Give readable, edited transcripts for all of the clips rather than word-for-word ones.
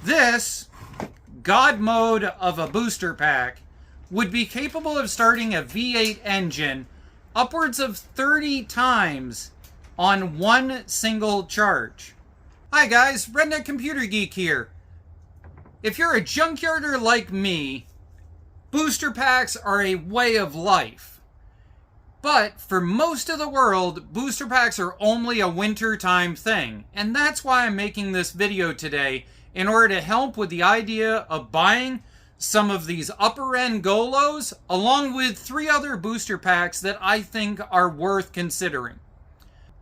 This god mode of a booster pack would be capable of starting a V8 engine upwards of 30 times on one single charge. Hi guys, Redneck Computer Geek here. If you're a junkyarder like me, booster packs are a way of life. But for most of the world, booster packs are only a wintertime thing. And that's why I'm making this video today, in order to help with the idea of buying some of these upper-end Golos, along with 3 other booster packs that I think are worth considering.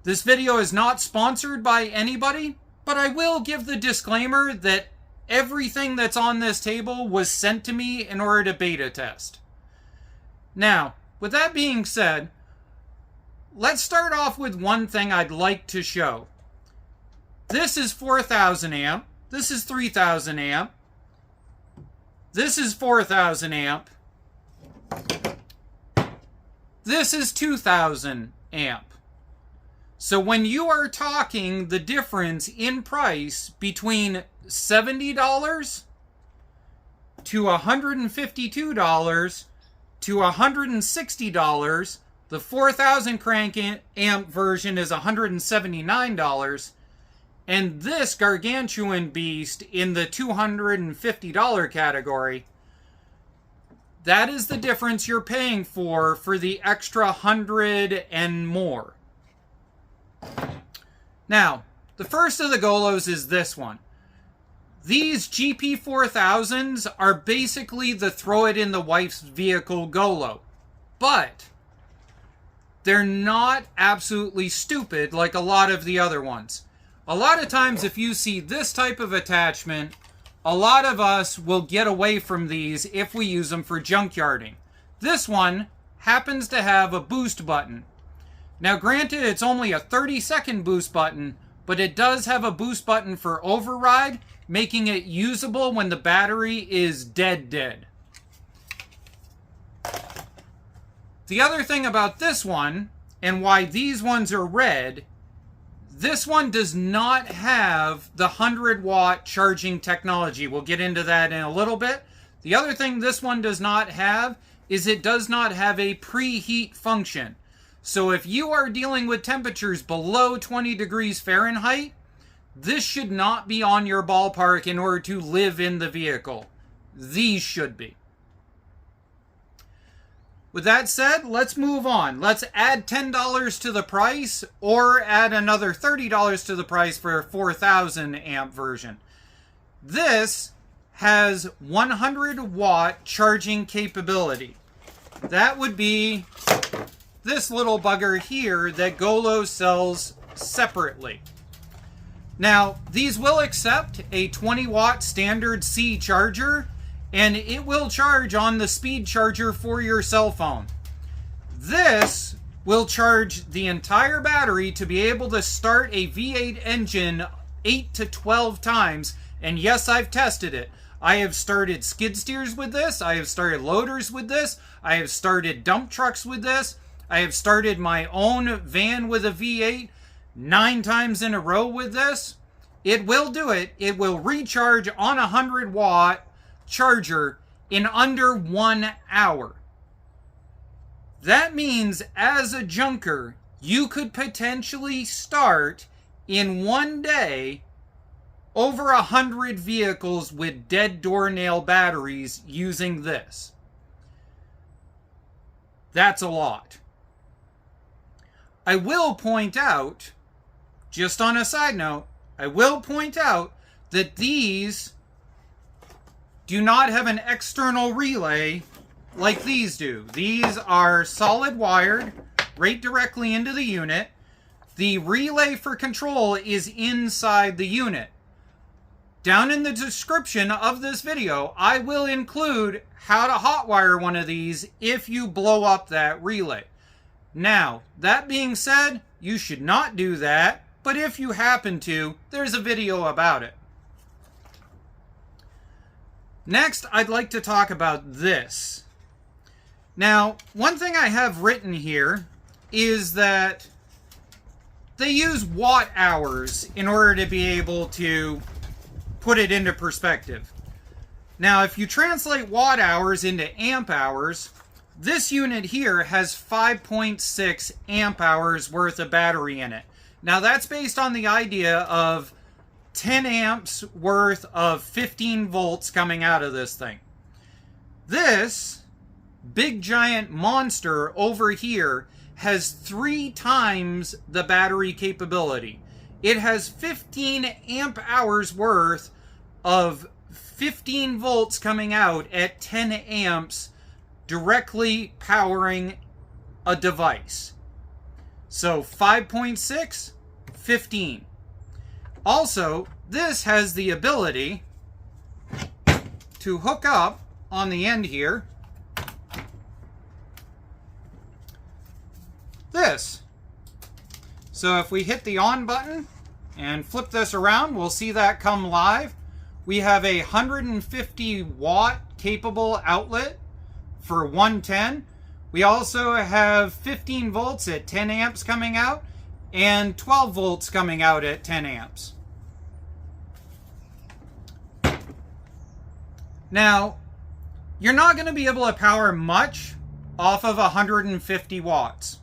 This video is not sponsored by anybody, but I will give the disclaimer that everything that's on this table was sent to me in order to beta test. Now, with that being said, let's start off with one thing I'd like to show. This is 4,000 amp. This is 3,000 amp. This is 4,000 amp. This is 2,000 amp. So when you are talking the difference in price between $70 to $152 to $160, the 4,000 crank amp version is $179, and this gargantuan beast in the $250 category, that is the difference you're paying for the extra 100 and more. Now, the first of the Golos is this one. These GP4000s are basically the throw it in the wife's vehicle Golo, but they're not absolutely stupid like a lot of the other ones. A lot of times if you see this type of attachment, a lot of us will get away from these if we use them for junkyarding. This one happens to have a boost button. Now granted, it's only a 30-second boost button, but it does have a boost button for override, making it usable when the battery is dead. The other thing about this one, and why these ones are red, this one does not have the 100-watt charging technology. We'll get into that in a little bit. The other thing this one does not have is it does not have a preheat function. So if you are dealing with temperatures below 20 degrees Fahrenheit, this should not be on your ballpark in order to live in the vehicle. These should be. With that said, let's move on. Let's add $10 to the price, or add another $30 to the price for a 4,000 amp version. This has 100-watt charging capability. That would be this little bugger here that Golo sells separately. Now, these will accept a 20-watt standard C charger, and it will charge on the speed charger for your cell phone. This will charge the entire battery to be able to start a V8 engine 8 to 12 times, and yes, I've tested it. I have started skid steers with this, I have started loaders with this, I have started dump trucks with this, I have started my own van with a V8 9 times in a row with this. It will do it. It will recharge on a 100-watt charger in under 1 hour. That means as a junker, you could potentially start in one day over 100 vehicles with dead doornail batteries using this. That's a lot. I will point out, just on a side note, I will point out that these do not have an external relay like these do. These are solid wired right directly into the unit. The relay for control is inside the unit. Down in the description of this video, I will include how to hotwire one of these if you blow up that relay. Now, that being said, you should not do that, but if you happen to, there's a video about it. Next, I'd like to talk about this. Now, one thing I have written here is that they use watt hours in order to be able to put it into perspective. Now, if you translate watt hours into amp hours, this unit here has 5.6 amp hours worth of battery in it. Now, that's based on the idea of 10 amps worth of 15 volts coming out of this thing. This big giant monster over here has 3 times the battery capability. It has 15 amp hours worth of 15 volts coming out at 10 amps directly powering a device. So 5.6, 15. Also, this has the ability to hook up on the end here this. So if we hit the on button and flip this around, we'll see that come live. We have a 150 watt capable outlet for 110. We also have 15 volts at 10 amps coming out and 12 volts coming out at 10 amps. Now, you're not going to be able to power much off of 150 watts.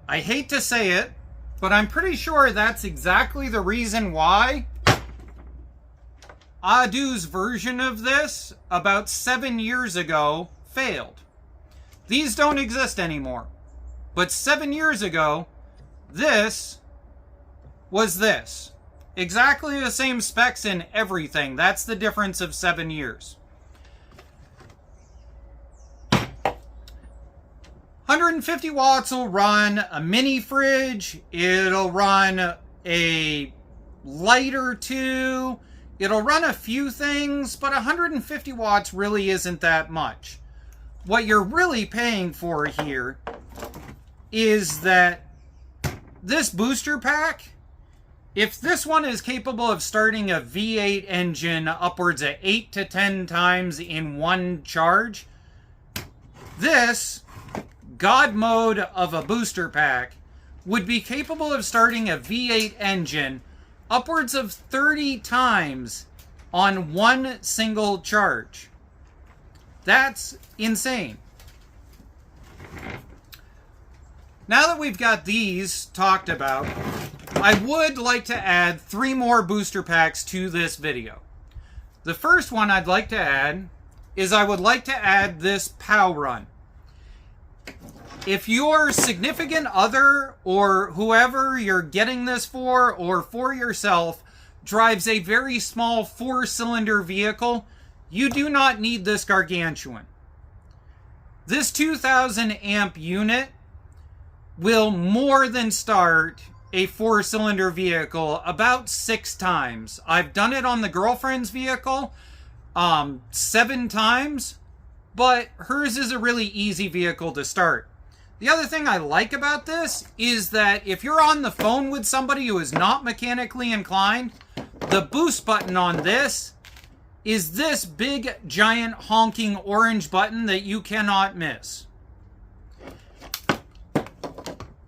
I hate to say it, but I'm pretty sure that's exactly the reason why Adu's version of this about 7 years ago failed. These don't exist anymore. But 7 years ago, this was this. Exactly the same specs and everything. That's the difference of 7 years. 150 watts will run a mini fridge. It'll run a light or two. It'll run a few things, but 150 watts really isn't that much. What you're really paying for here is that this booster pack, if this one is capable of starting a V8 engine upwards of 8 to 10 times in one charge, this God mode of a booster pack would be capable of starting a V8 engine upwards of 30 times on one single charge. That's insane. Now that we've got these talked about, I would like to add 3 more booster packs to this video. The first one I'd like to add is I would like to add this Powrun. If your significant other or whoever you're getting this for or for yourself drives a very small 4-cylinder vehicle, you do not need this gargantuan. This 2000 amp unit will more than start a 4-cylinder vehicle about 6 times. I've done it on the girlfriend's vehicle 7 times, but hers is a really easy vehicle to start. The other thing I like about this is that if you're on the phone with somebody who is not mechanically inclined, the boost button on this is this big, giant, honking orange button that you cannot miss.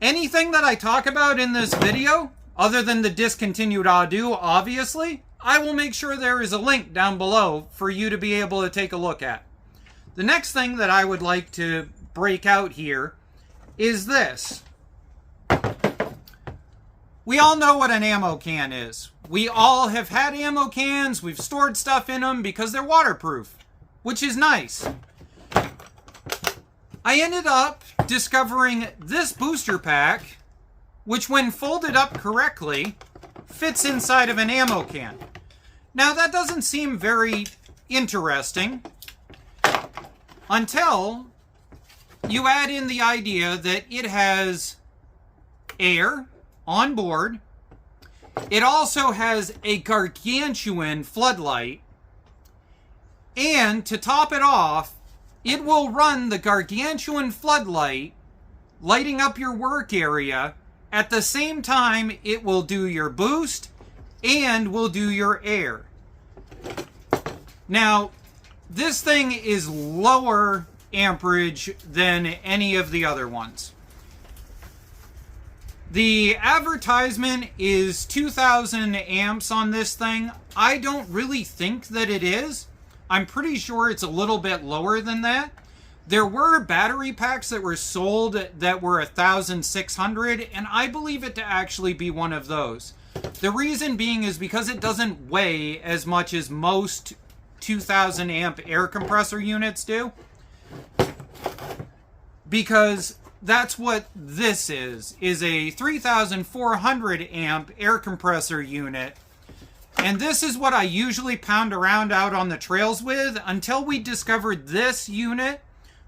Anything that I talk about in this video, other than the discontinued Adu, obviously, I will make sure there is a link down below for you to be able to take a look at. The next thing that I would like to break out here is this. We all know what an ammo can is. We all have had ammo cans. We've stored stuff in them because they're waterproof, which is nice. I ended up discovering this booster pack, which when folded up correctly, fits inside of an ammo can. Now that doesn't seem very interesting until you add in the idea that it has air on board. It also has a gargantuan floodlight. And to top it off, it will run the gargantuan floodlight, lighting up your work area. At the same time, it will do your boost and will do your air. Now, this thing is lower amperage than any of the other ones. The advertisement is 2,000 amps on this thing. I don't really think that it is. I'm pretty sure it's a little bit lower than that. There were battery packs that were sold that were 1,600, and I believe it to actually be one of those. The reason being is because it doesn't weigh as much as most 2,000 amp air compressor units do. Because that's what this is a 3,400 amp air compressor unit. And this is what I usually pound around out on the trails with until we discovered this unit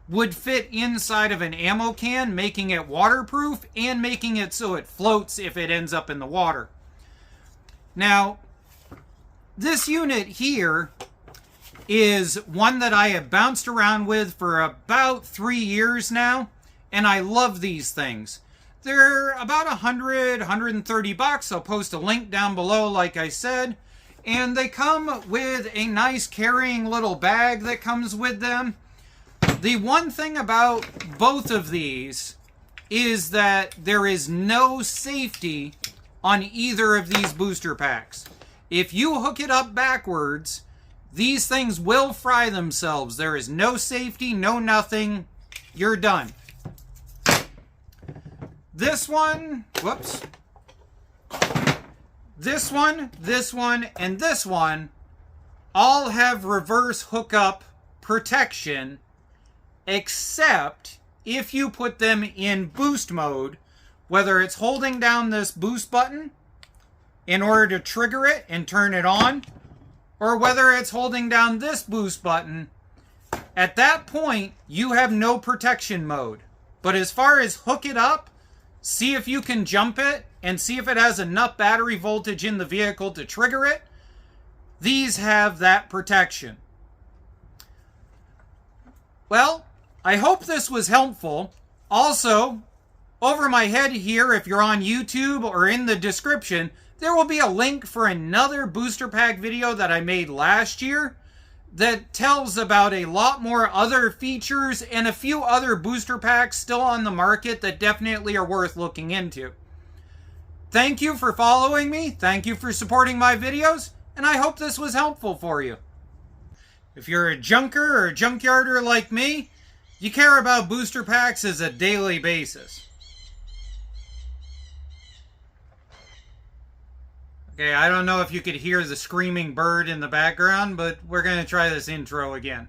would fit inside of an ammo can, making it waterproof and making it so it floats if it ends up in the water. Now, this unit here is one that I have bounced around with for about 3 years now, and I love these things. They're about 100, 130 bucks. I'll post a link down below, like I said. And they come with a nice carrying little bag that comes with them. The one thing about both of these is that there is no safety on either of these booster packs. If you hook it up backwards, these things will fry themselves. There is no safety, no nothing. You're done. This one, whoops. This one, and this one all have reverse hookup protection, except if you put them in boost mode, whether it's holding down this boost button in order to trigger it and turn it on, or whether it's holding down this boost button. At that point, you have no protection mode. But as far as hook it up, see if you can jump it, and see if it has enough battery voltage in the vehicle to trigger it, these have that protection. Well, I hope this was helpful. Also, over my head here, if you're on YouTube or in the description, there will be a link for another booster pack video that I made last year that tells about a lot more other features and a few other booster packs still on the market that definitely are worth looking into. Thank you for following me, thank you for supporting my videos, and I hope this was helpful for you. If you're a junker or a junkyarder like me, you care about booster packs as a daily basis. Okay, I don't know if you could hear the screaming bird in the background, but we're going to try this intro again.